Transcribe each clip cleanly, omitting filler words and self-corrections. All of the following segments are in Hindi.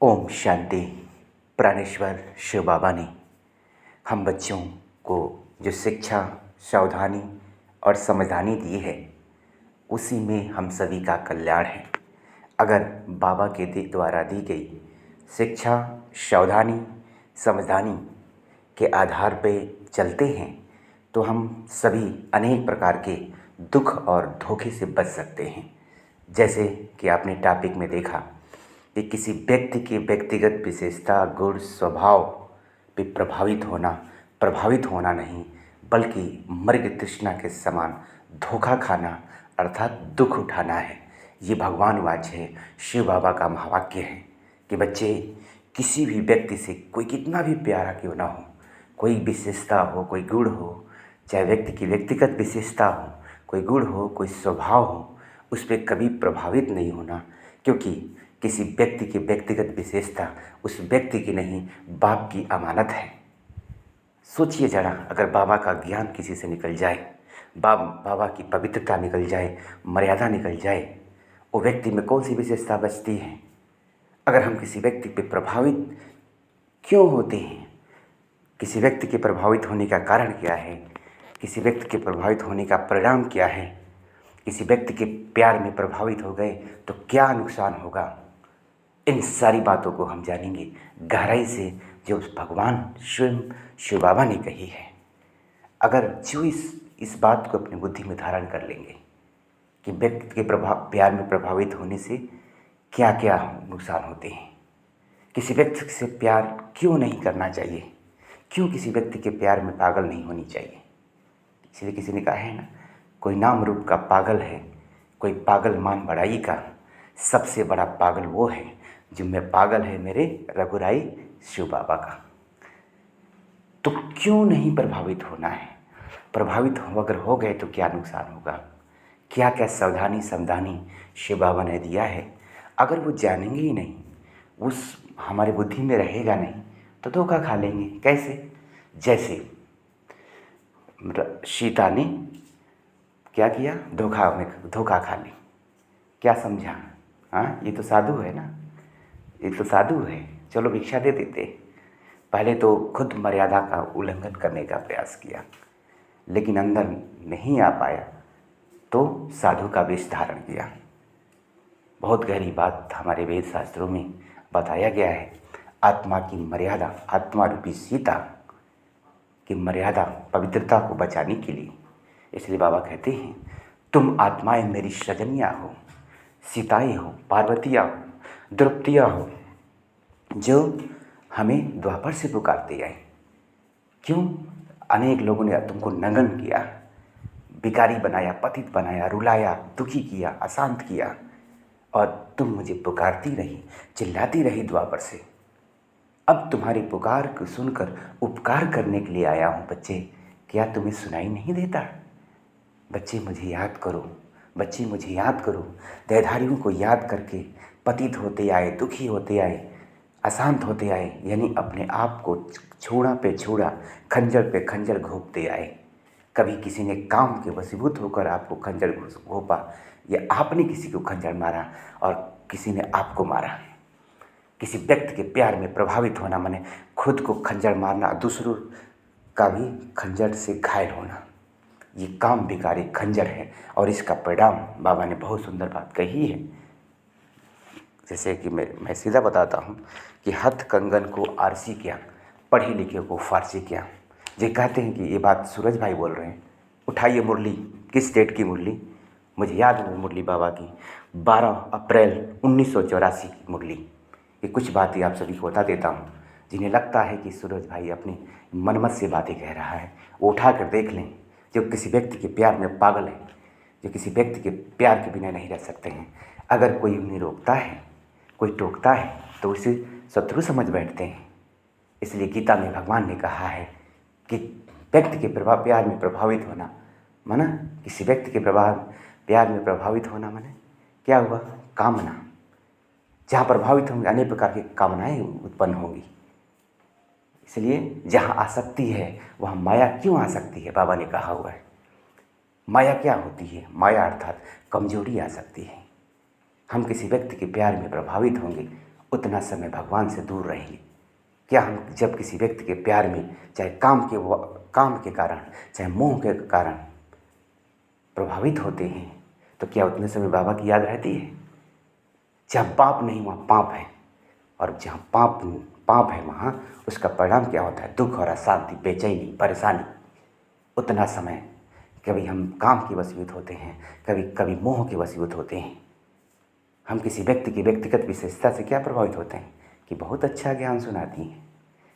ओम शांति। प्राणेश्वर शिव बाबा ने हम बच्चों को जो शिक्षा, सावधानी और समझदारी दी है, उसी में हम सभी का कल्याण है। अगर बाबा के द्वारा दी गई शिक्षा, सावधानी, समझदारी के आधार पे चलते हैं तो हम सभी अनेक प्रकार के दुख और धोखे से बच सकते हैं। जैसे कि आपने टॉपिक में देखा कि किसी व्यक्ति की व्यक्तिगत विशेषता, गुण, स्वभाव पे प्रभावित होना नहीं, बल्कि मृग तृष्णा के समान धोखा खाना अर्थात दुख उठाना है। ये भगवान वाच्य है, शिव बाबा का महावाक्य है कि बच्चे, किसी भी व्यक्ति से कोई कितना भी प्यारा क्यों ना हो, कोई विशेषता हो, कोई गुण हो, चाहे व्यक्ति की व्यक्तिगत विशेषता हो, कोई गुण हो, कोई स्वभाव हो, उस पर कभी प्रभावित नहीं होना। क्योंकि किसी व्यक्ति की व्यक्तिगत विशेषता उस व्यक्ति की नहीं, बाप की अमानत है। सोचिए जरा, अगर बाबा का ज्ञान किसी से निकल जाए, बाबा की पवित्रता निकल जाए, मर्यादा निकल जाए, वो व्यक्ति में कौन सी विशेषता बचती है? अगर हम किसी व्यक्ति पे प्रभावित क्यों होते हैं, किसी व्यक्ति के प्रभावित होने का कारण क्या है, किसी व्यक्ति के प्रभावित होने का परिणाम क्या है, किसी व्यक्ति के प्यार में प्रभावित हो गए तो क्या नुकसान होगा, इन सारी बातों को हम जानेंगे गहराई से, जो भगवान स्वयं शिव बाबा ने कही है। अगर जो इस बात को अपनी बुद्धि में धारण कर लेंगे कि व्यक्ति के प्यार में प्रभावित होने से क्या क्या नुकसान होते हैं, किसी व्यक्ति से प्यार क्यों नहीं करना चाहिए, क्यों किसी व्यक्ति के प्यार में पागल नहीं होनी चाहिए। इसलिए किसी ने कहा है ना, कोई नाम रूप का पागल है, कोई पागल मान बड़ाई का, सबसे बड़ा पागल वो है जो मैं पागल है मेरे रघुराई शिव बाबा का। तो क्यों नहीं प्रभावित होना है? प्रभावित अगर हो गए तो क्या नुकसान होगा, क्या क्या सावधानी समझानी शिव बाबा ने दिया है। अगर वो जानेंगे ही नहीं, उस हमारे बुद्धि में रहेगा नहीं, तो धोखा खा लेंगे। कैसे? जैसे सीता ने क्या किया, धोखा खा ली। क्या समझा, हाँ ये तो साधु है ना, ये तो साधु है, चलो भिक्षा दे देते। पहले तो खुद मर्यादा का उल्लंघन करने का प्रयास किया, लेकिन अंदर नहीं आ पाया तो साधु का वेश धारण किया। बहुत गहरी बात हमारे वेद शास्त्रों में बताया गया है। आत्मा की मर्यादा, आत्मा रूपी सीता की मर्यादा, पवित्रता को बचाने के लिए, इसलिए बाबा कहते हैं, तुम आत्माएं मेरी सजनियाँ हो, सीताएं हो, पार्वतियाँ हो, द्रौपदियाँ हो, जो हमें द्वापर से पुकारते आए। क्यों? अनेक लोगों ने तुमको नंगन किया, भिखारी बनाया, पतित बनाया, रुलाया, दुखी किया, अशांत किया, और तुम मुझे पुकारती रही, चिल्लाती रही द्वापर से। अब तुम्हारी पुकार को सुनकर उपकार करने के लिए आया हूँ। बच्चे, क्या तुम्हें सुनाई नहीं देता? बच्चे मुझे याद करो, बच्चे मुझे याद करो। देहधारियों को याद करके पतित होते आए, दुखी होते आए, अशांत होते आए, यानी अपने आप को छोड़ा पे छोड़ा, खंजर पे खंजर घोंपते आए। कभी किसी ने काम के वशीभूत होकर आपको खंजर घोंपा, या आपने किसी को खंजर मारा और किसी ने आपको मारा। किसी व्यक्ति के प्यार में प्रभावित होना माने खुद को खंजर मारना, दूसरों का भी खंजर से घायल होना। ये काम विकारी खंजर है, और इसका परिणाम बाबा ने बहुत सुंदर बात कही है। जैसे कि मैं सीधा बताता हूँ कि हथ कंगन को आरसी क्या, पढ़े लिखे को फारसी क्या। ये कहते हैं कि ये बात सूरज भाई बोल रहे हैं, उठाइए मुरली। किस डेट की मुरली? मुझे याद है मुरली बाबा की 12 अप्रैल 1984 की मुरली। ये कुछ बातें आप सभी को बता देता हूँ। जिन्हें लगता है कि सूरज भाई अपनी मनमत से बातें कह रहा है, वो उठा कर देख लें। जो किसी व्यक्ति के प्यार में पागल है, जो किसी व्यक्ति के प्यार के बिना नहीं रह सकते हैं, अगर कोई उन्हें रोकता है, कोई टोकता है, तो उसे शत्रु समझ बैठते हैं। इसलिए गीता में भगवान ने कहा है कि व्यक्ति के प्यार में प्रभावित होना माना, किसी व्यक्ति के प्यार में प्रभावित होना माने क्या हुआ? कामना। जहाँ प्रभावित होंगे अनेक प्रकार की कामनाएं उत्पन्न होंगी। इसलिए जहाँ आसक्ति है वहाँ माया क्यों आ सकती है? बाबा ने कहा हुआ है। माया क्या होती है? माया अर्थात कमजोरी आ सकती है। हम किसी व्यक्ति के प्यार में प्रभावित होंगे, उतना समय भगवान से दूर रहेंगे। क्या हम जब किसी व्यक्ति के प्यार में, चाहे काम के कारण, चाहे मोह के कारण प्रभावित होते हैं, तो क्या उतने समय बाबा की याद रहती है? जहाँ पाप नहीं वहाँ पाप है, और जहाँ पाप है वहाँ उसका परिणाम क्या होता है? दुख और अशांति, बेचैनी, परेशानी। उतना समय कभी हम काम के वशीभूत होते हैं, कभी मोह के वशीभूत होते हैं। हम किसी व्यक्ति की व्यक्तिगत विशेषता से क्या प्रभावित होते हैं कि बहुत अच्छा ज्ञान सुनाती हैं,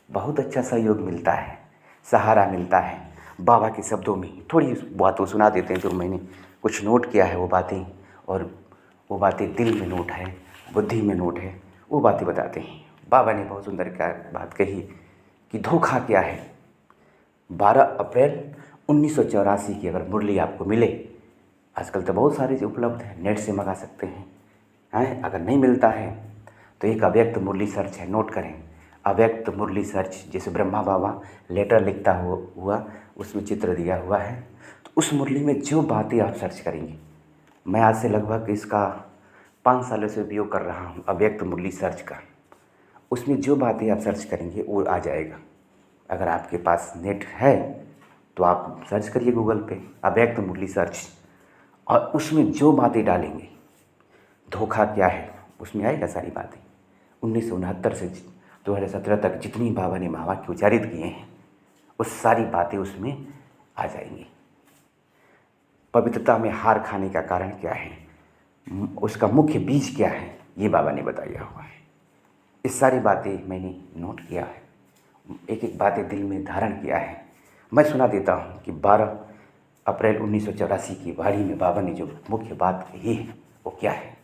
बहुत अच्छा सहयोग मिलता है, सहारा मिलता है। बाबा के शब्दों में थोड़ी बातों सुना देते हैं जो मैंने कुछ नोट किया है, वो बातें, और वो बातें दिल में नोट है, बुद्धि में नोट है, वो बातें बताते हैं। बाबा ने बहुत सुंदर क्या बात कही कि धोखा क्या है। 12 अप्रैल 1984 की अगर मुरली आपको मिले, आजकल तो बहुत सारे जो उपलब्ध हैं, नेट से मंगा सकते हैं। अगर नहीं मिलता है तो एक अव्यक्त मुरली सर्च है, नोट करें, अव्यक्त मुरली सर्च। जैसे ब्रह्मा बाबा लेटर लिखता हुआ उसमें चित्र दिया हुआ है, तो उस मुरली में जो बातें आप सर्च करेंगे, मैं आज से लगभग इसका 5 सालों से उपयोग कर रहा हूँ अव्यक्त मुरली सर्च का। उसमें जो बातें आप सर्च करेंगे वो आ जाएगा। अगर आपके पास नेट है तो आप सर्च करिए गूगल पे अव्यक्त मुरली सर्च, और उसमें जो बातें डालेंगे, धोखा क्या है, उसमें आएगा सारी बातें। 1969 से 2017 तक जितनी बाबा ने महावाक्य उच्चारित किए हैं, वो सारी बातें उसमें आ जाएंगी। पवित्रता में हार खाने का कारण क्या है, उसका मुख्य बीज क्या है, ये बाबा ने बताया हुआ है। इस सारी बातें मैंने नोट किया है, एक एक बातें दिल में धारण किया है। मैं सुना देता हूँ कि 12 अप्रैल 1984 की वाणी में बाबा ने जो मुख्य बात कही है वो क्या है,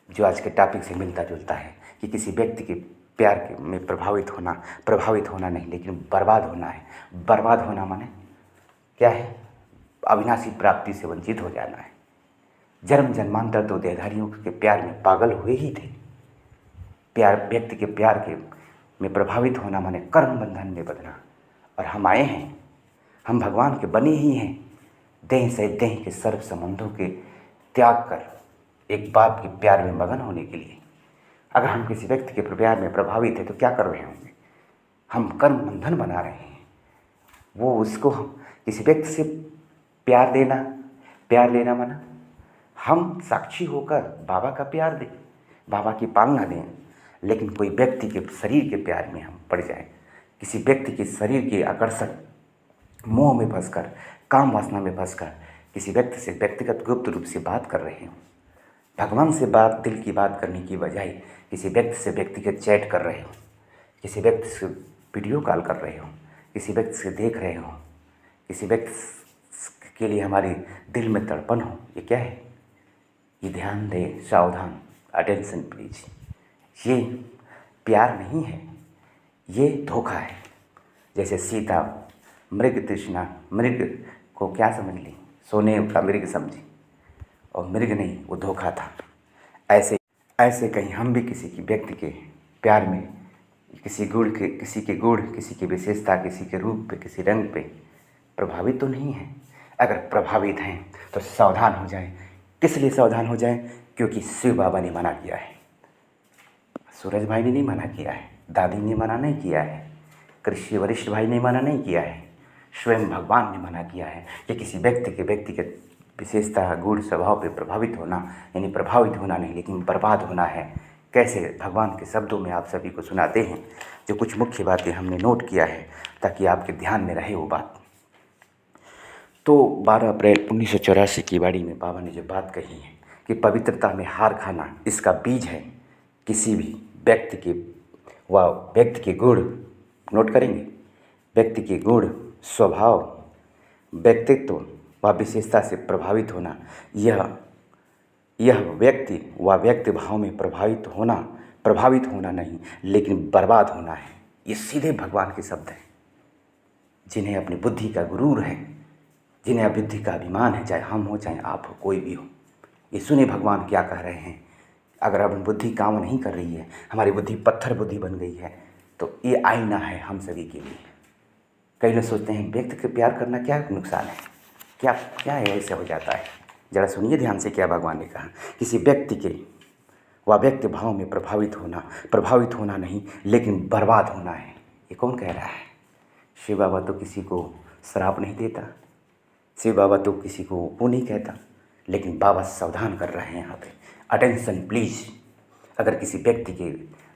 जो आज के टॉपिक से मिलता जुलता है कि किसी व्यक्ति के प्यार के में प्रभावित होना नहीं, लेकिन बर्बाद होना है। बर्बाद होना माने क्या है? अविनाशी प्राप्ति से वंचित हो जाना है। जन्म जन्मांतर तो देहधारियों के प्यार में पागल हुए ही थे। प्यार, व्यक्ति के प्यार के में प्रभावित होना माने कर्म बंधन में बंधना। और हम आए हैं, हम भगवान के बने ही हैं, देह से देह के सर्व संबंधों के त्याग कर एक बाप के प्यार में मगन होने के लिए। अगर हम किसी व्यक्ति के प्यार में प्रभावित हैं तो क्या कर रहे होंगे? हम कर्म बंधन बना रहे हैं। वो उसको किसी व्यक्ति से प्यार लेना माना हम साक्षी होकर बाबा का प्यार दें, बाबा की पालना दें। लेकिन कोई व्यक्ति के शरीर के प्यार में हम पड़ जाएं, किसी व्यक्ति के शरीर के आकर्षक मोह में फंसकर, काम वासना में फंसकर किसी व्यक्ति से व्यक्तिगत गुप्त रूप से बात कर रहे हो, भगवान से बात, दिल की बात करने की बजाय किसी व्यक्ति से व्यक्तिगत चैट कर रहे हो, किसी व्यक्ति से वीडियो कॉल कर रहे हो, किसी व्यक्ति से देख रहे हो, किसी व्यक्ति के लिए हमारे दिल में तड़पन हो, ये क्या है? ये ध्यान दे, सावधान, अटेंशन प्लीज। ये प्यार नहीं है, ये धोखा है। जैसे सीता मृग तृष्णा, मृग को क्या समझ ली? सोने का मृग समझी, और मृग नहीं, वो धोखा था। ऐसे कहीं हम भी किसी की व्यक्ति के प्यार में किसी के गुण, किसी की विशेषता, किसी के रूप पे, किसी रंग पे प्रभावित तो नहीं है। अगर प्रभावित हैं तो सावधान हो जाएं। किस लिए सावधान हो जाएं? क्योंकि शिव बाबा ने मना किया है, सूरज भाई ने नहीं मना किया है, दादी ने मना नहीं किया है, कृषि वरिष्ठ भाई ने मना नहीं किया है, स्वयं भगवान ने मना किया है कि किसी व्यक्ति के व्यक्तिगत विशेषता, गुण, स्वभाव पे प्रभावित होना, यानी प्रभावित होना नहीं लेकिन बर्बाद होना है। कैसे? भगवान के शब्दों में आप सभी को सुनाते हैं, जो कुछ मुख्य बातें हमने नोट किया है ताकि आपके ध्यान में रहे वो बात। तो 12 अप्रैल 1984 की वाणी में बाबा ने जो बात कही है कि पवित्रता में हार खाना इसका बीज है। किसी भी व्यक्ति के गुण, नोट करेंगे, व्यक्ति के गुण, स्वभाव, व्यक्तित्व व विशेषता से प्रभावित होना, यह व्यक्ति भाव में प्रभावित होना नहीं लेकिन बर्बाद होना है। ये सीधे भगवान के शब्द हैं। जिन्हें अपनी बुद्धि का गुरूर है, जिन्हें बुद्धि का अभिमान है, चाहे हम हो चाहे आप हो, कोई भी हो, ये सुने भगवान क्या कह रहे हैं। अगर अपनी बुद्धि काम नहीं कर रही है, हमारी बुद्धि पत्थर बुद्धि बन गई है, तो ये आईना है हम सभी के लिए। कई लोग सोचते हैं व्यक्ति के प्यार करना क्या नुकसान है, क्या है, ऐसे हो जाता है। ज़रा सुनिए ध्यान से क्या भगवान ने कहा। किसी व्यक्ति के वह व्यक्ति भाव में प्रभावित होना नहीं लेकिन बर्बाद होना है। ये कौन कह रहा है? शिव बाबा तो किसी को श्राप नहीं देता, शिव बाबा तो किसी को वो नहीं कहता, लेकिन बाबा सावधान कर रहे हैं यहाँ पे। Attention please. अगर किसी व्यक्ति के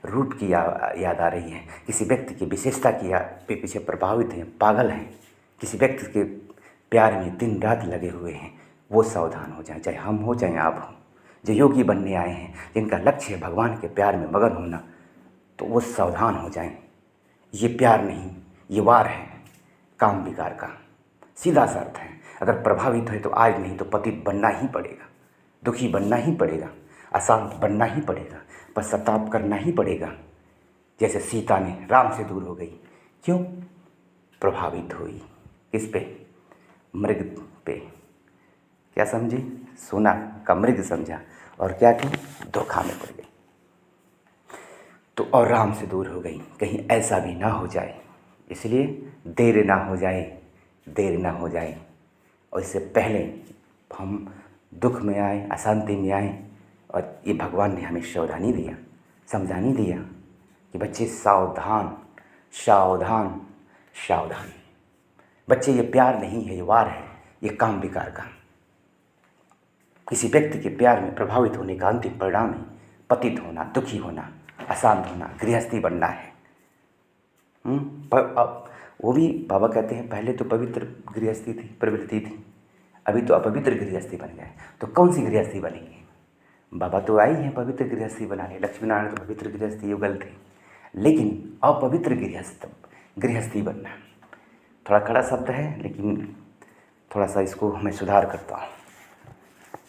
रूप की याद आ रही है, किसी व्यक्ति की विशेषता की पे पीछे प्रभावित हैं, पागल हैं, किसी व्यक्ति के प्यार में दिन रात लगे हुए हैं, वो सावधान हो जाएं, चाहे हम हो चाहे आप हो। जो योगी बनने आए हैं, जिनका लक्ष्य है भगवान के प्यार में मगन होना, तो वो सावधान हो जाएं। ये प्यार नहीं, ये वार है काम विकार का, सीधा सा अर्थ है। अगर प्रभावित है तो आज नहीं तो पतित बनना ही पड़ेगा, दुखी बनना ही पड़ेगा, अशांत बनना ही पड़ेगा, पश्चाताप करना ही पड़ेगा। जैसे सीता ने राम से दूर हो गई, क्यों? प्रभावित हुई। किस पे? मृग पे। क्या समझी? सोना का मृग समझा और क्या की? धोखा में पड़ गई। तो और राम से दूर हो गई। कहीं ऐसा भी ना हो जाए, इसलिए देर ना हो जाए, देर ना हो जाए। और इससे पहले हम दुख में आए, अशांति में आए, और ये भगवान ने हमें सावधानी दिया, समझानी दिया कि बच्चे सावधान, सावधान, सावधान। बच्चे ये प्यार नहीं है, ये वार है, ये काम विकार का। किसी व्यक्ति के प्यार में प्रभावित होने का अंतिम परिणाम ही पतित होना, दुखी होना, अशांत होना, गृहस्थी बनना है। अब वो भी बाबा कहते हैं पहले तो पवित्र गृहस्थी थी, प्रवृत्ति थी, अभी तो अपवित्र गृहस्थी बन गए। तो कौन सी गृहस्थी बनेंगे? बाबा तो आई हैं पवित्र गृहस्थी बनाने, लक्ष्मी नारायण तो पवित्र गृहस्थी युगल थे, लेकिन अपवित्र गृहस्थी बनना थोड़ा कड़ा शब्द है, लेकिन थोड़ा सा इसको मैं सुधार करता हूँ।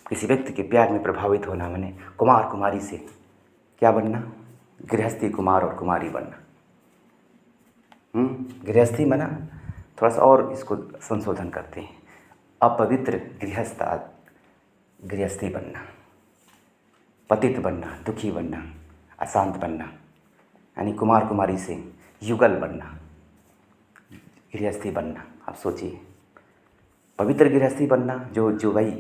किसी व्यक्ति के प्यार में प्रभावित होना माने कुमार कुमारी से क्या बनना? गृहस्थी कुमार और कुमारी बनना। गृहस्थी बना, थोड़ा सा और इसको संशोधन करते हैं, अपवित्र गृहस्थी बनना, पतित बनना, दुखी बनना, अशांत बनना, यानी कुमार कुमारी से युगल बनना, गृहस्थी बनना। आप सोचिए, पवित्र गृहस्थी बनना, जो भाई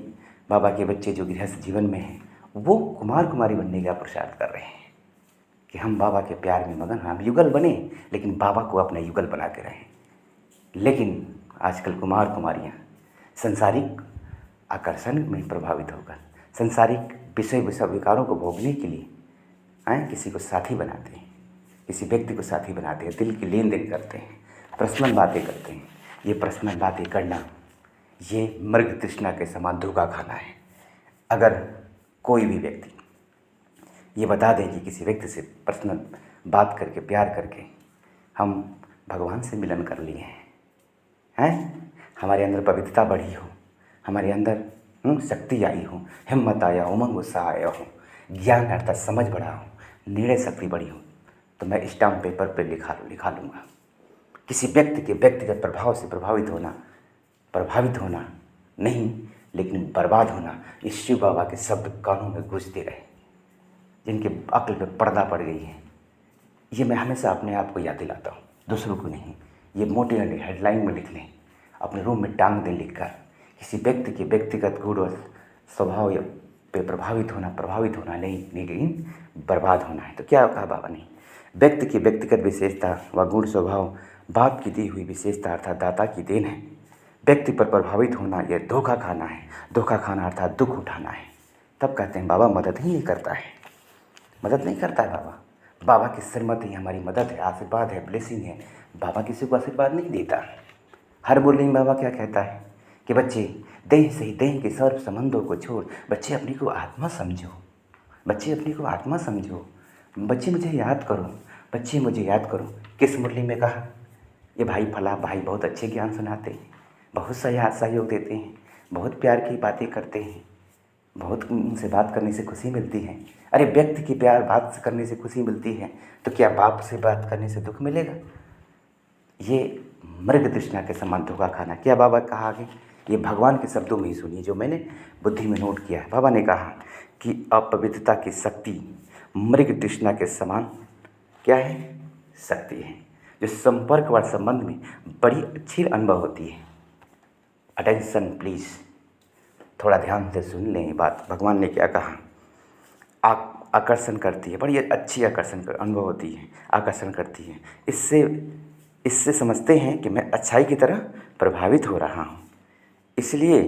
बाबा के बच्चे जो गृहस्थ जीवन में हैं, वो कुमार कुमारी बनने का प्रचार कर रहे हैं कि हम बाबा के प्यार में मगन, हम युगल बने लेकिन बाबा को अपना युगल बना के रहें। लेकिन आजकल कुमार कुमारियाँ संसारिक आकर्षण में प्रभावित होकर, संसारिक विषय विकारों को भोगने के लिए किसी को साथी बनाते हैं, किसी व्यक्ति को साथी बनाते हैं, दिल की लेन देन करते हैं, पर्सनल बातें करते हैं। ये पर्सनल बातें करना, ये मृग तृष्णा के समान धोखा खाना है। अगर कोई भी व्यक्ति ये बता दें कि किसी व्यक्ति से पर्सनल बात करके, प्यार करके हम भगवान से मिलन कर लिए हैं, हमारे अंदर पवित्रता बढ़ी हो, हमारे अंदर शक्ति आई हो, हिम्मत आया, उमंग उत्साह आया हो, ज्ञान अर्थात समझ बढ़ा हो, निर्णय शक्ति बढ़ी हो, तो मैं स्टाम्प पेपर पर लिखा लूँगा। किसी व्यक्ति के व्यक्तिगत प्रभाव से प्रभावित होना नहीं लेकिन बर्बाद होना, इस शिव बाबा के शब्द कानों में गूंजते रहे। जिनके अक्ल पे पर्दा पड़ गई है, ये मैं हमेशा अपने आप को याद दिलाता हूँ, दूसरों को नहीं। ये मोटे हेडलाइन में लिख लें, अपने रूम में टांग दें लिखकर। किसी व्यक्ति के व्यक्तिगत गुण और स्वभाव पे प्रभावित होना नहीं लेकिन बर्बाद होना है। तो क्या कहा बाबा ने? व्यक्ति की व्यक्तिगत विशेषता व गुण स्वभाव बाप की दी हुई विशेषता अर्थात दाता की देन है। व्यक्ति पर प्रभावित होना यह धोखा खाना है, धोखा खाना अर्थात दुख उठाना है। तब कहते हैं बाबा मदद ही नहीं करता है, मदद नहीं करता है बाबा। बाबा की श्रीमत ही हमारी मदद है, आशीर्वाद है, ब्लेसिंग है। बाबा किसी को आशीर्वाद नहीं देता। हर बोलने में बाबा क्या कहता है कि बच्चे देह से ही देह के सर्व संबंधों को छोड़, बच्चे अपनी को आत्मा समझो, बच्चे अपनी को आत्मा समझो, बच्चे मुझे याद करो, बच्चे मुझे याद करो। किस मुरली में कहा? ये भाई फला भाई बहुत अच्छे ज्ञान सुनाते हैं, बहुत सहयोग देते हैं, बहुत प्यार की बातें करते हैं, बहुत उनसे बात करने से खुशी मिलती है। अरे व्यक्ति की प्यार बात करने से खुशी मिलती है, तो क्या बाप से बात करने से दुख मिलेगा? ये मृग तृष्णा के समान धोखा खाना। क्या बाबा कहा आगे? ये भगवान के शब्दों में ही सुनिए, जो मैंने बुद्धि में नोट किया है। बाबा ने कहा कि अपवित्रता की शक्ति मृग तृष्णा के समान क्या है? शक्ति है, जो संपर्क व संबंध में बड़ी अच्छी अनुभव होती है। अटेंशन प्लीज़, थोड़ा ध्यान से सुन लें ये बात। भगवान ने क्या कहा? आकर्षण करती है, बड़ी अच्छी आकर्षण कर अनुभव होती है, आकर्षण करती है। इससे इससे समझते हैं कि मैं अच्छाई की तरह प्रभावित हो रहा हूँ। इसलिए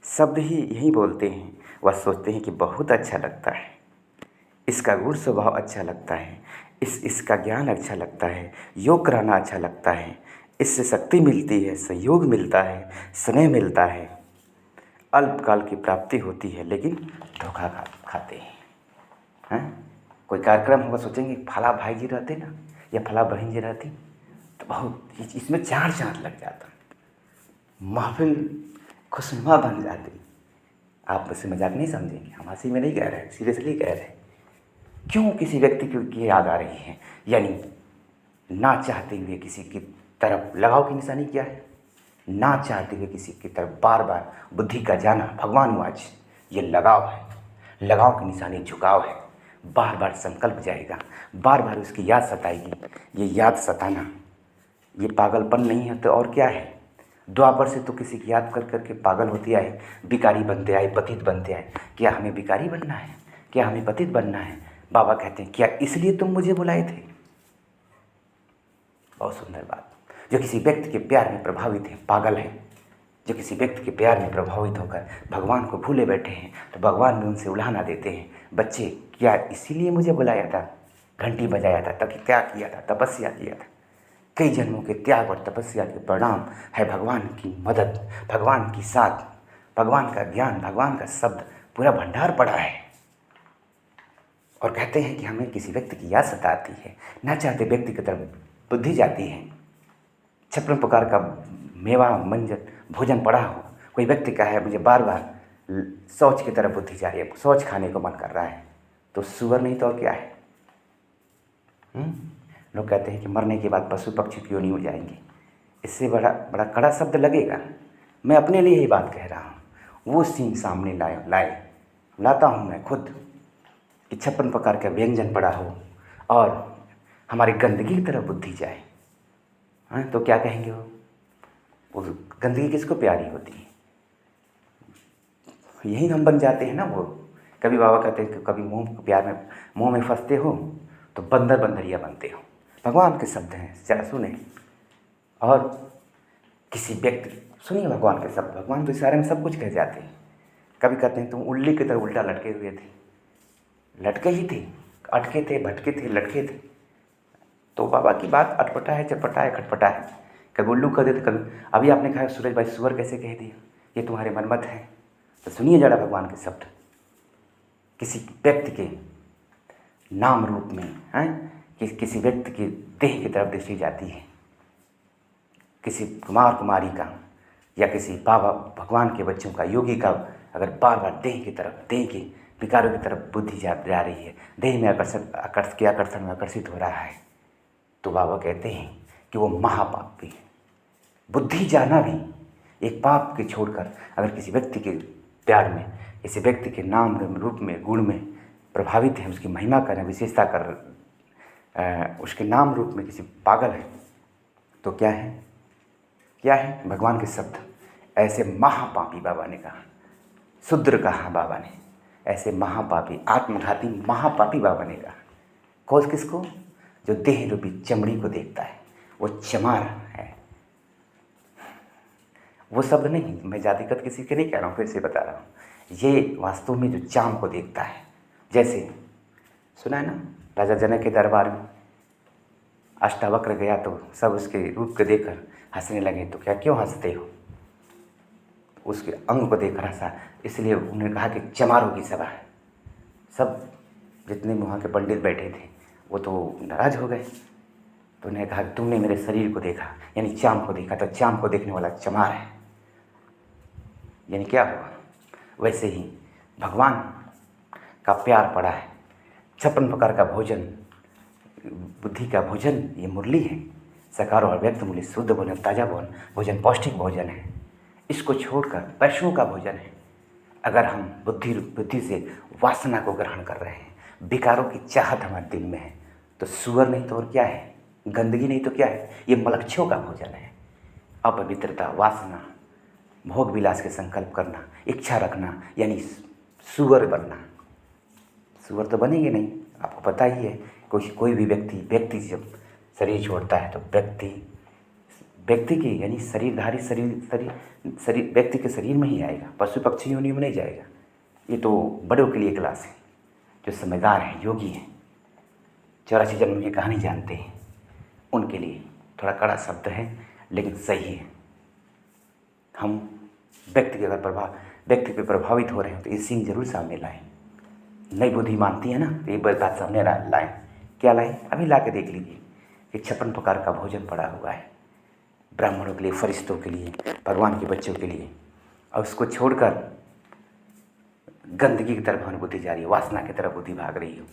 शब्द ही यही बोलते हैं, वह सोचते हैं कि बहुत अच्छा लगता है, इसका गुण स्वभाव अच्छा लगता है, इसका ज्ञान अच्छा लगता है, योग कराना अच्छा लगता है, इससे शक्ति मिलती है, सहयोग मिलता है, स्नेह मिलता है, अल्पकाल की प्राप्ति होती है, लेकिन धोखा खाते हैं। कोई कार्यक्रम होगा, सोचेंगे फला भाई जी रहते ना या फला बहन जी रहती तो बहुत इसमें चार चांद लग जाता, महफिल खुशनुमा बन जाती। आप इसे मजाक नहीं समझेंगे, हम हंसी में नहीं कह रहे, सीरियसली कह रहे हैं। क्यों किसी व्यक्ति की याद आ रही है? यानी ना चाहते हुए किसी की तरफ लगाव की निशानी क्या है? ना चाहते हुए किसी की तरफ बार बार बुद्धि का जाना, भगवानवाच, ये लगाव है। लगाव की निशानी झुकाव है। बार बार संकल्प जाएगा, बार बार उसकी याद सताएगी। ये याद सताना, ये पागलपन नहीं है तो और क्या है? द्वापर से तो किसी की याद कर करके पागल होती आए, भिखारी बनते आए, पतित बनते आए। क्या हमें भिखारी बनना है? क्या हमें पतित बनना है? बाबा कहते हैं क्या इसलिए तुम मुझे बुलाए थे? बहुत सुंदर बात। जो किसी व्यक्ति के प्यार में प्रभावित है, पागल है। जो किसी व्यक्ति के प्यार में प्रभावित होकर भगवान को भूले बैठे हैं, तो भगवान भी उनसे उलाहना देते हैं, बच्चे क्या इसीलिए मुझे बुलाया था? घंटी बजाया था, तब त्याग किया था, तपस्या किया था। कई जन्मों के त्याग और तपस्या के परिणाम है भगवान की मदद, भगवान की साथ, भगवान का ज्ञान, भगवान का शब्द, पूरा भंडार पड़ा है। और कहते हैं कि हमें किसी व्यक्ति की याद सताती है, ना चाहते व्यक्ति की तरफ बुद्धि जाती है। 56 प्रकार का मेवा मंजन भोजन पड़ा हो, कोई व्यक्ति कहा है मुझे बार बार शौच की तरफ बुद्धि जा रही है, शौच खाने को मन कर रहा है, तो सुअर नहीं तो और क्या है? लोग कहते हैं कि मरने के बाद पशु पक्षी क्यों नहीं हो जाएंगे। इससे बड़ा बड़ा कड़ा शब्द लगेगा। मैं अपने लिए ही बात कह रहा हूँ। वो सीन सामने लाता हूँ मैं खुद कि 56 प्रकार का व्यंजन पड़ा हो और हमारी गंदगी की तरफ बुद्धि जाए, तो क्या कहेंगे वो गंदगी किसको प्यारी होती है? यही हम बन जाते हैं ना। वो कभी बाबा कहते हैं कि कभी मुँह में फंसते हो तो बंदर बंदरिया बनते हो। भगवान के शब्द हैं, जरा सुने। और किसी व्यक्ति, सुनिए भगवान के शब्द, भगवान तो इस बारे में सब कुछ कह जाते हैं। कभी कहते हैं तुम उल्ली की तरह उल्टा लटके हुए थे, लटके ही थे, अटके थे, भटके थे, लटके थे। तो बाबा की बात अटपटा है, चटपटा है, खटपटा है। कभी उल्लू कर देते, कभी अभी आपने कहा सूरज भाई सुअर कैसे कह दिया, ये तुम्हारे मनमत है। तो सुनिए जरा भगवान के शब्द। किसी व्यक्ति के नाम रूप में किसी व्यक्ति की देह की तरफ दृष्टि जाती है, किसी कुमार कुमारी का या किसी बाबा भगवान के बच्चों का, योगी का, अगर बार बार देह की तरफ, देह के विकारों की तरफ बुद्धि जा रही है, देह में आकर्षण में आकर्षित हो रहा है, तो बाबा कहते हैं कि वो महापापी है। बुद्धि जाना भी एक पाप के छोड़कर अगर किसी व्यक्ति के प्यार में, किसी व्यक्ति के नाम रूप में, गुण में प्रभावित है, उसकी महिमा कर, विशेषता कर, उसके नाम रूप में किसी पागल है, तो क्या है? क्या है? भगवान के शब्द। ऐसे महापापी बाबा ने कहा, शूद्र कहा बाबा ने, ऐसे महापापी, आत्मघाती महापापी बाबा ने कहा। कौन किसको? जो देह रूपी चमड़ी को देखता है, वो चमार है। वो शब्द नहीं, मैं जातिगत किसी के नहीं कह रहा हूँ, फिर से बता रहा हूँ। ये वास्तव में जो चाम को देखता है, जैसे सुना है ना, राजा जनक के दरबार में अष्टावक्र गया तो सब उसके रूप को देखकर हंसने लगे। तो क्या, क्यों हंसते हो? उसके अंग को देखकर हंसा, इसलिए उन्होंने कहा कि चमारों की सभा है। सब जितने वहाँ के पंडित बैठे थे वो तो नाराज हो गए। तो उन्होंने कहा कि तुमने मेरे शरीर को देखा, यानी चाम को देखा, तो चाम को देखने वाला चमार है। यानी क्या हुआ? वैसे ही भगवान का प्यार पड़ा है। 56 प्रकार का भोजन, बुद्धि का भोजन, ये मुरली है। सकार और व्यक्त मूल्य, शुद्ध भोजन, ताज़ा भोजन, पौष्टिक भोजन है। इसको छोड़कर पशुओं का भोजन है। अगर हम बुद्धि से वासना को ग्रहण कर रहे हैं, विकारों की चाहत हमारे दिल में है, तो सुअर नहीं तो और क्या है? गंदगी नहीं तो क्या है? ये मलक्षियों का भोजन है। अपवित्रता, वासना, भोग विलास के संकल्प करना, इच्छा रखना, यानी सुअर बनना। सुअर तो बनेंगे नहीं। आपको पता ही है, कोई भी व्यक्ति जब शरीर छोड़ता है तो व्यक्ति की यानी शरीरधारी शरीर व्यक्ति के शरीर में ही आएगा, पशु पक्षी योनि में नहीं जाएगा। ये तो बड़ों के लिए क्लास है, जो समझदार हैं, योगी हैं, 84 जन्म की कहानी जानते हैं, उनके लिए थोड़ा कड़ा शब्द है लेकिन सही है। हम व्यक्ति पे प्रभावित हो रहे हैं तो ये सीन जरूर सामने लाएं। नई बुद्धि मानती है ना, तो ये बात सामने लाएं। क्या लाएं? अभी ला के देख लीजिए कि 56 प्रकार का भोजन पड़ा हुआ है ब्राह्मणों के लिए, फरिश्तों के लिए, भगवान के बच्चों के लिए, और उसको छोड़कर गंदगी की तरफ बुद्धि जा रही है, वासना की तरफ बुद्धि भाग रही हो।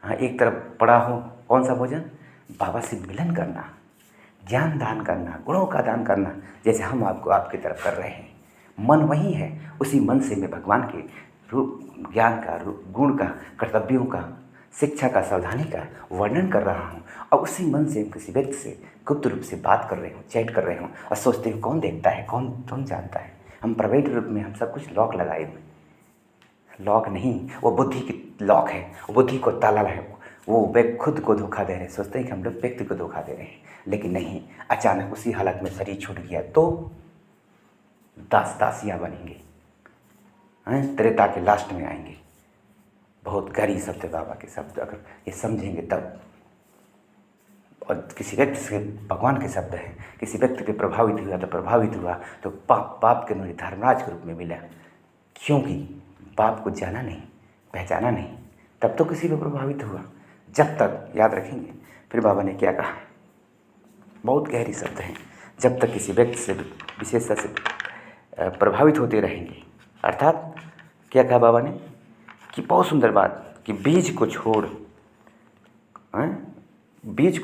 हाँ, एक तरफ पड़ा हो कौन सा भोजन? बाबा से मिलन करना, ज्ञान दान करना, गुणों का दान करना, जैसे हम आपको आपकी तरफ कर रहे हैं। मन वही है, उसी मन से मैं भगवान के रूप, ज्ञान का, गुण का, कर्तव्यों का, शिक्षा का, सावधानी का वर्णन कर रहा हूँ, और उसी मन से किसी व्यक्ति से गुप्त रूप से बात कर रहे हूँ, चैट कर रहे हूँ, और सोचते हैं कौन देखता है, कौन जानता है। हम प्राइवेट रूप में हम सब कुछ लॉक लगाए हुए, लॉक नहीं, वो बुद्धि की लॉक है, वो बुद्धि को ताला है, वो वे खुद को धोखा दे रहे हैं। सोचते हैं कि हम लोग व्यक्ति को धोखा दे रहे हैं, लेकिन नहीं। अचानक उसी हालत में शरीर छूट गया तो दासियाँ बनेंगे, त्रेता के लास्ट में आएंगे। बहुत गहरी शब्द है बाबा के शब्द, अगर ये समझेंगे तब। और किसी व्यक्ति से भगवान के शब्द हैं, किसी व्यक्ति पे प्रभावित हुआ तो पाप के उन्होंने धर्मराज के रूप में मिला, क्योंकि पाप को जाना नहीं, पहचाना नहीं, तब तो किसी पे प्रभावित हुआ। जब तक, याद रखेंगे फिर बाबा ने क्या कहा, बहुत गहरी शब्द हैं, जब तक किसी व्यक्ति से विशेषता से प्रभावित होते रहेंगे। अर्थात क्या कहा बाबा ने कि बहुत सुंदर बात, कि बीज को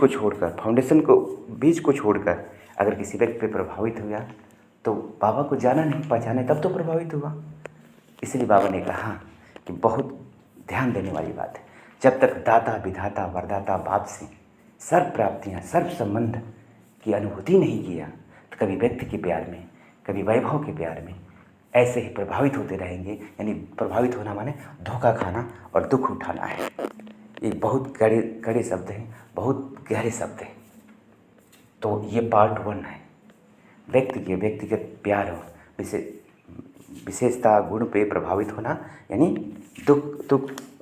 छोड़कर फाउंडेशन को, बीज को छोड़कर अगर किसी व्यक्ति पे प्रभावित हुआ तो बाबा को जाना नहीं, पहचाने तब तो प्रभावित हुआ। इसलिए बाबा ने कहा कि बहुत ध्यान देने वाली बात है, जब तक दाता विधाता वरदाता बाप से सर्व प्राप्तियाँ, सर्व संबंध की अनुभूति नहीं किया तो कभी व्यक्ति के प्यार में, कभी वैभव के प्यार में ऐसे ही प्रभावित होते रहेंगे। यानी प्रभावित होना माने धोखा खाना और दुख उठाना है। ये बहुत कड़े शब्द हैं, बहुत गहरे शब्द हैं। तो ये पार्ट 1 है, व्यक्तिगत प्यार और विशेषता गुण पे प्रभावित होना, यानी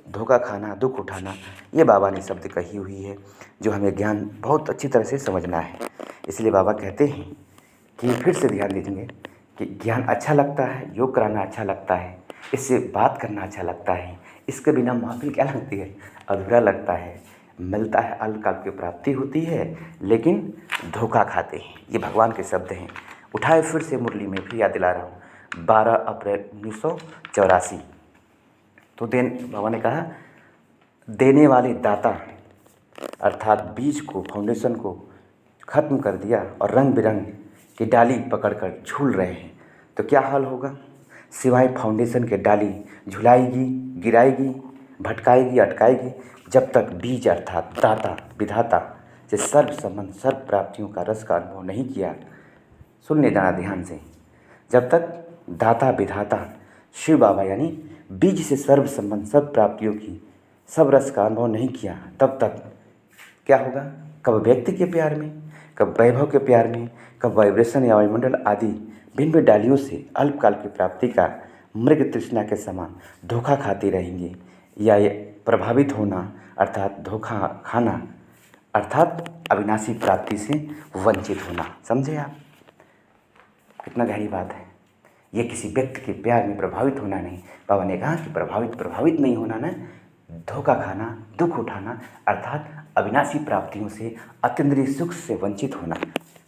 धोखा खाना, दुख उठाना। ये बाबा ने शब्द कही हुई है, जो हमें ज्ञान बहुत अच्छी तरह से समझना है। इसलिए बाबा कहते हैं कि फिर से ध्यान दीजिए कि ज्ञान अच्छा लगता है, योग कराना अच्छा लगता है, इससे बात करना अच्छा लगता है, इसके बिना महफिल क्या लगती है, अधूरा लगता है। मिलता है अल्पकाल की प्राप्ति होती है, लेकिन धोखा खाते हैं। ये भगवान के शब्द हैं। उठाए फिर से मुरली में, फिर याद दिला रहा हूँ, 12 अप्रैल 1984। तो बाबा ने कहा, देने वाले दाता अर्थात बीज को, फाउंडेशन को ख़त्म कर दिया और रंग बिरंग की डाली पकड़कर झूल रहे हैं तो क्या हाल होगा। सिवाय फाउंडेशन के डाली झुलाएगी, गिराएगी, भटकाएगी, अटकाएगी, जब तक बीज अर्थात दाता विधाता से सर्व संबंध, सर्व प्राप्तियों का रस का अनुभव नहीं किया। सुनने जाना ध्यान से, जब तक दाता विधाता शिव बाबा यानी बीज से सर्व संबंध, सर्व प्राप्तियों की सब रस का अनुभव नहीं किया, तब तक क्या होगा। कब व्यक्ति के प्यार में, कब वैभव के प्यार में, कब वाइब्रेशन या वायुमंडल आदि भिन्न डालियों से अल्पकाल की प्राप्ति का मृग तृष्णा के समान धोखा खाते रहेंगे। या ये प्रभावित होना अर्थात धोखा खाना अर्थात अविनाशी प्राप्ति से वंचित होना। समझे आप, कितना गहरी बात है। ये किसी व्यक्ति के प्यार में प्रभावित होना नहीं। बाबा ने कहा कि प्रभावित नहीं होना ना, धोखा खाना, दुख उठाना अर्थात अविनाशी प्राप्तियों से, अतीन्द्रिय सुख से वंचित होना।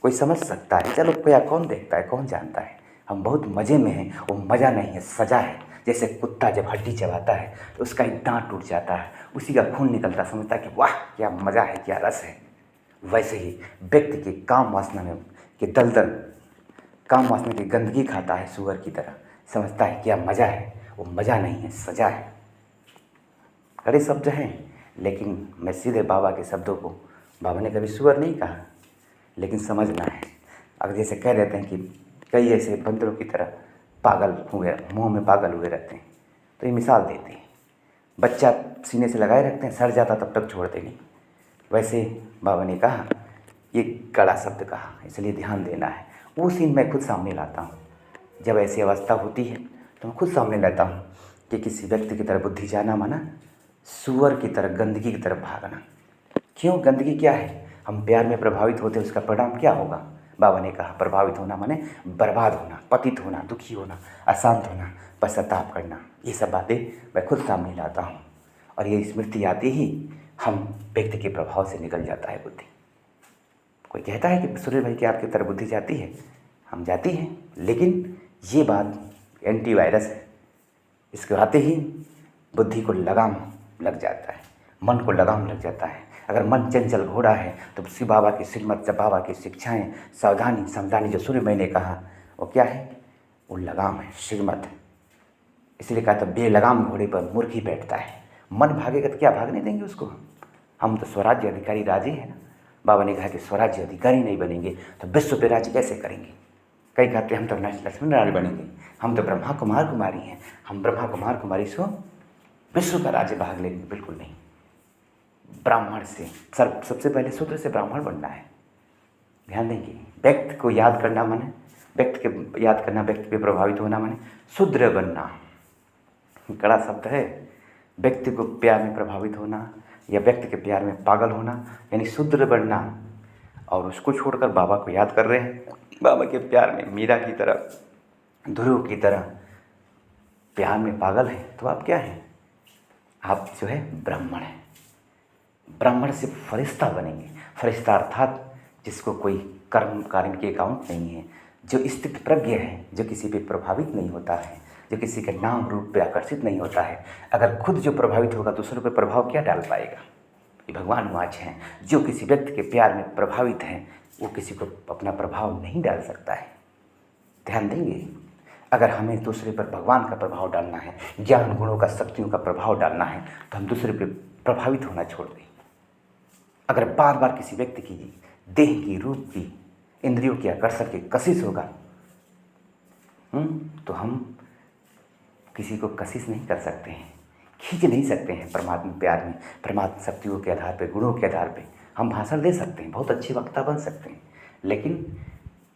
कोई समझ सकता है, चलो क्या, कौन देखता है, कौन जानता है, हम बहुत मज़े में हैं। वो मज़ा नहीं है, सज़ा है। जैसे कुत्ता जब हड्डी चबाता है तो उसका एक दांत टूट जाता है, उसी का खून निकलता, समझता है कि वाह क्या मज़ा है, क्या रस है। वैसे ही व्यक्ति की काम वासना में कि दलदल, काम वासना की गंदगी खाता है सुअर की तरह, समझता है क्या मज़ा है। वो मज़ा नहीं है, सज़ा है। कड़े शब्द हैं, लेकिन मैं सीधे बाबा के शब्दों को, बाबा ने कभी सुअर नहीं कहा, लेकिन समझना है। अगर जैसे कह देते हैं कि कई ऐसे बंदरों की तरह पागल हुए, मुँह में पागल हुए रहते हैं, तो ये मिसाल देते हैं। बच्चा सीने से लगाए रखते हैं, सड़ जाता तब तक छोड़ते नहीं। वैसे बाबा ने कहा, ये कड़ा शब्द कहा, इसलिए ध्यान देना है। वो सीन मैं खुद सामने लाता हूँ। जब ऐसी अवस्था होती है तो मैं खुद सामने लाता हूँ कि किसी व्यक्ति की तरफ बुद्धि जाना माना सूअर की तरह गंदगी की तरफ भागना। क्यों? गंदगी क्या है? हम प्यार में प्रभावित होते हैं, उसका परिणाम क्या होगा? बाबा ने कहा, प्रभावित होना माने बर्बाद होना, पतित होना, दुखी होना, अशांत होना, पश्चाताप करना। ये सब बातें मैं खुद सामने लाता हूँ और ये स्मृति आती ही हम व्यक्ति के प्रभाव से निकल जाता है बुद्धि। कोई कहता है कि सूर्य भाई की आपकी तरफ बुद्धि जाती है, हम जाती है, लेकिन ये बात एंटीवायरस है। इसके आते ही बुद्धि को लगाम लग जाता है, मन को लगाम लग जाता है। अगर मन चंचल घोड़ा है तो शिव बाबा की श्रीमत, जब बाबा की शिक्षाएं, सावधानी सावधानी जो सूर्य मैंने कहा, वो क्या है? वो लगाम है, श्रीमत है। इसलिए कहा था बेलगाम घोड़े पर मूर्ख ही बैठता है। मन भागेगा तो क्या भागने देंगे उसको? हम तो स्वराज्य अधिकारी राजे हैं ना। बाबा ने कहा कि स्वराज्य अधिकारी नहीं बनेंगे तो विश्व पे राज्य कैसे करेंगे? कई कहते हैं हम तो लक्ष्मण नारायण बनेंगे, हम तो ब्रह्मा कुमार कुमारी हैं, हम ब्रह्मा कुमार कुमारी से विश्व का राज्य भाग लेंगे। बिल्कुल नहीं। ब्राह्मण से सबसे पहले शूद्र से ब्राह्मण बनना है। ध्यान देंगे। व्यक्ति को याद करना माने, व्यक्ति के याद करना, व्यक्ति पे प्रभावित होना माने शूद्र बनना। कड़ा शब्द है। व्यक्ति को प्यार में प्रभावित होना या व्यक्ति के प्यार में पागल होना, यानी शूद्र बनना। और उसको छोड़कर बाबा को याद कर रहे हैं, बाबा के प्यार में मीरा की तरह, ध्रुव की तरह प्यार में पागल है, तो आप क्या हैं? आप जो है ब्राह्मण हैं। ब्राह्मण से फरिश्ता बनेंगे। फरिश्ता अर्थात जिसको कोई कर्म कारण के अकाउंट नहीं है, जो स्थित प्रज्ञ है, जो किसी पे प्रभावित नहीं होता है, जो किसी के नाम रूप पे आकर्षित नहीं होता है। अगर खुद जो प्रभावित होगा दूसरों पे प्रभाव क्या डाल पाएगा? ये भगवान वाच हैं। जो किसी व्यक्ति के प्यार में प्रभावित हैं वो किसी को अपना प्रभाव नहीं डाल सकता है। ध्यान देंगे। अगर हमें दूसरे पर भगवान का प्रभाव डालना है, ज्ञान गुणों का, शक्तियों का प्रभाव डालना है, तो हम दूसरे पर प्रभावित होना छोड़ दें। अगर बार बार किसी व्यक्ति की देह की, रूप की, इंद्रियों की आकर्षण की कशिश होगा तो हम किसी को कशिश नहीं कर सकते हैं, खींच नहीं सकते हैं परमात्मा प्यार में। परमात्मा शक्तियों के आधार पे, गुणों के आधार पे हम भाषण दे सकते हैं, बहुत अच्छे वक्ता बन सकते हैं, लेकिन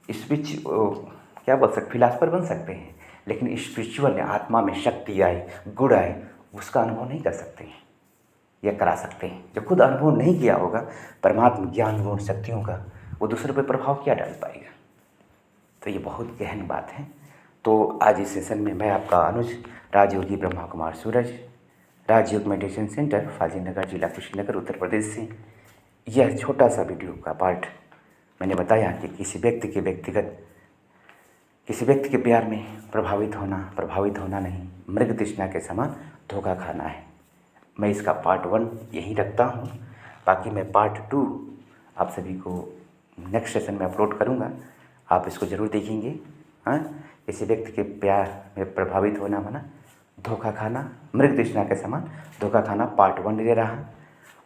क्या बोल सकते, फिलासफर बन सकते हैं, लेकिन स्पिरिचुअल आत्मा में शक्ति आए, गुण आए, उसका अनुभव नहीं कर सकते हैं या करा सकते हैं। जो खुद अनुभव नहीं किया होगा परमात्मा ज्ञान गुण शक्तियों का, वो दूसरे पर प्रभाव क्या डाल पाएगा? तो ये बहुत गहन बात है। तो आज इस सेशन में मैं आपका अनुज, राजयोगी ब्रह्मा कुमार सूरज, राजयोग मेडिटेशन सेंटर, फाजिलनगर, जिला कुशीनगर, उत्तर प्रदेश से यह छोटा सा वीडियो का पार्ट मैंने बताया कि किसी व्यक्ति के प्यार में प्रभावित होना नहीं, मृग तृष्णा के समान धोखा खाना है। मैं इसका पार्ट 1 यहीं रखता हूँ। बाकी मैं पार्ट 2 आप सभी को नेक्स्ट सेशन में अपलोड करूँगा, आप इसको ज़रूर देखेंगे। हाँ, किसी व्यक्ति के प्यार में प्रभावित होना माना धोखा खाना, मृग तृष्णा के समान धोखा खाना, पार्ट 1 ले रहा।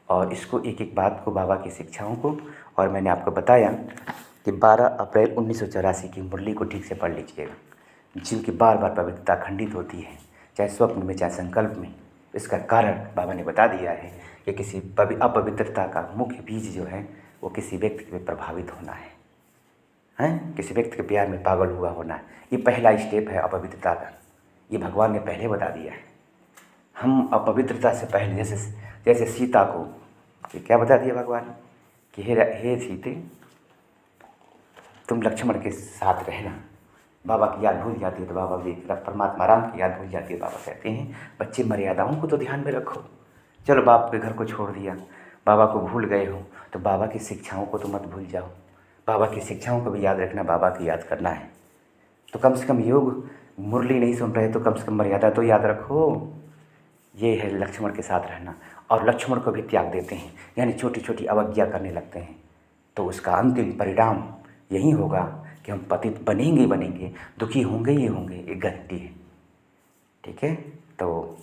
और इसको एक एक बात को, बाबा की शिक्षाओं को, और मैंने आपको बताया कि 12 अप्रैल 1984 की मुरली को ठीक से पढ़ लीजिएगा, जिनकी बार बार पवित्रता खंडित होती है, चाहे स्वप्न में चाहे संकल्प में। इसका कारण बाबा ने बता दिया है कि किसी अपवित्रता का मुख्य बीज जो है वो किसी व्यक्ति पे प्रभावित होना है, किसी व्यक्ति के प्यार में पागल हुआ होना है। ये पहला स्टेप है अपवित्रता का, ये भगवान ने पहले बता दिया है। हम अपवित्रता से पहले जैसे सीता को क्या बता दिया भगवान कि हे सीते, तुम लक्ष्मण के साथ रहना। बाबा की याद भूल जाती है तो बाबा भी, परमात्मा राम की याद भूल जाती है, बाबा कहते हैं बच्चे मर्यादाओं को तो ध्यान में रखो। चलो बाप के घर को छोड़ दिया, बाबा को भूल गए हो तो बाबा की शिक्षाओं को तो मत भूल जाओ, बाबा की शिक्षाओं को भी याद रखना, बाबा की याद करना है। तो कम से कम योग मुरली नहीं सुन रहे तो कम से कम मर्यादा तो याद रखो। ये है लक्ष्मण के साथ रहना। और लक्ष्मण को भी त्याग देते हैं, यानी छोटी छोटी अवज्ञा करने लगते हैं, तो उसका अंतिम परिणाम यही होगा कि हम पतित बनेंगे, दुखी होंगे ही होंगे, एक गारंटी है। ठीक है, तो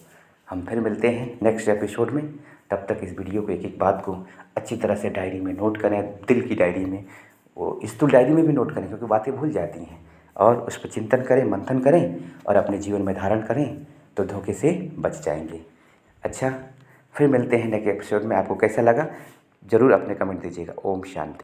हम फिर मिलते हैं नेक्स्ट एपिसोड में। तब तक इस वीडियो को, एक एक बात को अच्छी तरह से डायरी में नोट करें, दिल की डायरी में, वो स्थूल डायरी में भी नोट करें, क्योंकि बातें भूल जाती हैं, और उस पर चिंतन करें, मंथन करें और अपने जीवन में धारण करें, तो धोखे से बच जाएंगे। अच्छा, फिर मिलते हैं नेक्स्ट एपिसोड में। आपको कैसा लगा ज़रूर अपने कमेंट दीजिएगा। ओम शांति।